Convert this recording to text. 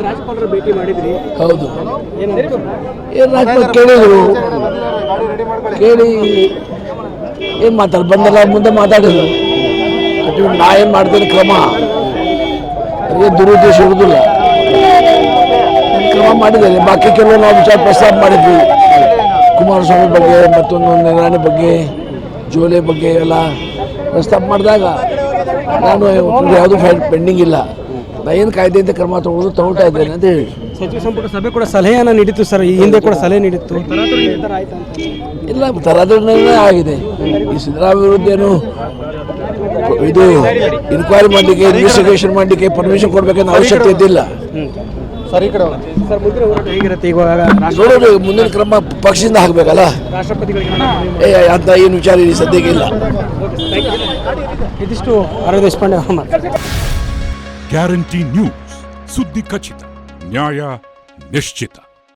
ರಾಜ್ಯಪಾಲರು ಭೇಟಿ ಮಾಡಿದ್ರಿ. ಹೌದು. ಏನಾಯ್ತು? ಕೇಳಿದ್ರು, ಕೇಳಿ ಏನು ಮಾತಾಡಿ ಬಂದಲ್ಲ, ಮುಂದೆ ಮಾತಾಡಿದ್ರು. ನಾ ಏನು ಮಾಡ್ತೇನೆ ಕ್ರಮ ಅದೇ ದುರುದ್ದೇಶ ಇರುವುದಿಲ್ಲ, ಕ್ರಮ ಮಾಡಿದ್ದೇನೆ. ಬಾಕಿ ಕೆಲವು ನಾವು ವಿಚಾರ ಪ್ರಸ್ತಾಪ ಮಾಡಿದ್ವಿ, ಕುಮಾರಸ್ವಾಮಿ ಬಗ್ಗೆ, ಮತ್ತೊಂದು ನಿರಾಣಿ ಬಗ್ಗೆ, ಜೋಲೆ ಬಗ್ಗೆ ಎಲ್ಲ ಪ್ರಸ್ತಾಪ ಮಾಡಿದಾಗ ನಾನು ಯಾವುದೂ ಫೈಲ್ ಪೆಂಡಿಂಗ್ ಇಲ್ಲ, ನಾ ಏನು ಕಾಯ್ದೆ ಅಂತ ಕ್ರಮ ತಗೊಳ್ತಾ ಇದ್ದೇನೆ ಅಂತ ಹೇಳಿ. ಸಚಿವ ಸಂಪುಟ ಸಭೆ ಕೂಡ ಸಲಹೆಯನ್ನು ನೀಡಿತ್ತು ಸರ್, ಈ ಹಿಂದೆ ಕೂಡ ಸಲಹೆ ನೀಡಿತ್ತು. ಇಲ್ಲ, ತರಾತುರಿನೇ ಆಗಿದೆ. ಈ ಸಿದ್ದರಾಮಯ್ಯ ವಿರುದ್ಧ ಏನು ಇದು ಇನ್ಕ್ವೈರಿ ಮಾಡಲಿಕ್ಕೆ, ಇನ್ವೆಸ್ಟಿಗೇಷನ್ ಮಾಡಲಿಕ್ಕೆ ಪರ್ಮಿಷನ್ ಕೊಡಬೇಕನ್ನೋ ಅವಶ್ಯಕತೆ ಇದ್ದಿಲ್ಲ. ಸರ್ ಮುಂದಿನ ಹೋರಾಟ ಹೇಗಿರುತ್ತೆ ಇವಾಗ? ನೋಡೋದು ಮುಂದಿನ ಕ್ರಮ ಪಕ್ಷದಿಂದ ಆಗಬೇಕಲ್ಲ. ರಾಷ್ಟ್ರಪತಿಗಳಿಗೆ ಅಂತ ಏನು ವಿಚಾರ ಇಲ್ಲಿ ಸದ್ಯಕ್ಕೆ ಇಲ್ಲ. ಇದಿಷ್ಟು ಆರ್ ದೇಶಪಾಂಡೆ ಅವರು ಮಾತಾಡ್ತಾರೆ. ಗ್ಯಾರಂಟಿ ನ್ಯೂಸ್, ಸುದ್ದಿ ಖಚಿತ, ನ್ಯಾಯ ನಿಶ್ಚಿತ.